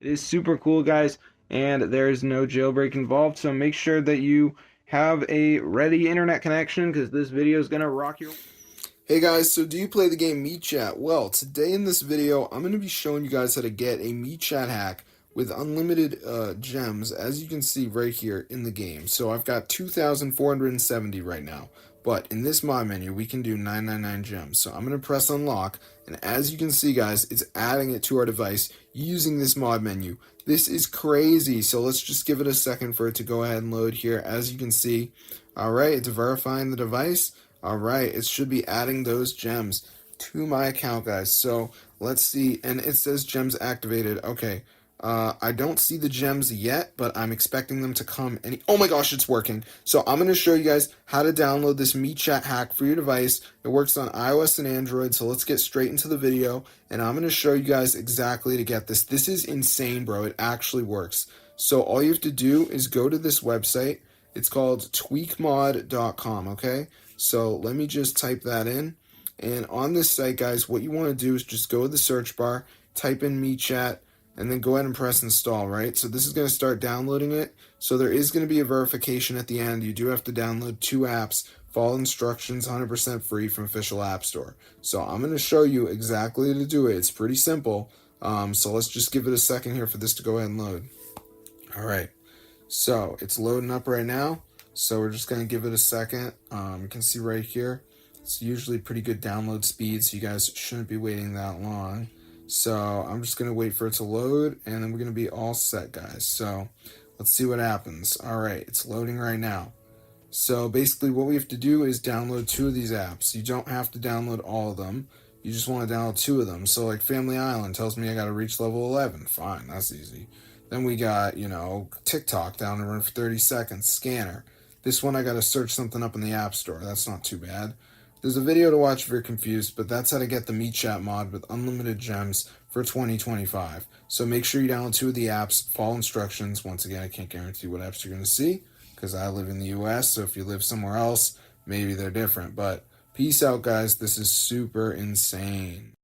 It is super cool, guys, and there's no jailbreak involved, so make sure that you have a ready internet connection because this video is going to rock your. Hey guys, so do you play the game MeChat? Well, today in this video, I'm going to be showing you guys how to get a MeChat hack with unlimited gems, as you can see right here in the game. So I've got 2,470 right now, but in this mod menu, we can do 999 gems. So I'm going to press unlock, and as you can see, guys, it's adding it to our device using this mod menu. This is crazy, so let's just give it a second for it to go ahead and load here. As you can see, all right, it's verifying the device. Alright, it should be adding those gems to my account, guys. So let's see, and it says gems activated. Okay, I don't see the gems yet, but I'm expecting them to come any. Oh my gosh, it's working. So I'm going to show you guys how to download this MeChat hack for your device. It works on iOS and Android, so let's get straight into the video, and I'm going to show you guys exactly to get this. This is insane, bro. It actually works. So all you have to do is go to this website. It's called tweakmod.com, okay? So let me just type that in. And on this site, guys, what you want to do is just go to the search bar, type in MeChat, and then go ahead and press install, right? So this is going to start downloading it. So there is going to be a verification at the end. You do have to download 2 apps, follow instructions, 100% free from official app store. So I'm going to show you exactly how to do it. It's pretty simple. So let's just give it a second here for this to go ahead and load. All right. So it's loading up right now. So we're just going to give it a second. You can see right here, it's usually pretty good download speed, so you guys shouldn't be waiting that long. So I'm just going to wait for it to load, and then we're going to be all set, guys. So let's see what happens. All right, it's loading right now. So basically what we have to do is download 2 of these apps. You don't have to download all of them. You just want to download 2 of them. So like Family Island tells me I got to reach level 11. Fine, that's easy. Then we got, TikTok down to run for 30 seconds. Scanner. This one I got to search something up in the App Store. That's not too bad. There's a video to watch if you're confused, but that's how to get the MeChat mod with unlimited gems for 2025. So make sure you download 2 of the apps, follow instructions. Once again, I can't guarantee what apps you're going to see because I live in the US, so if you live somewhere else, maybe they're different. But peace out, guys. This is super insane.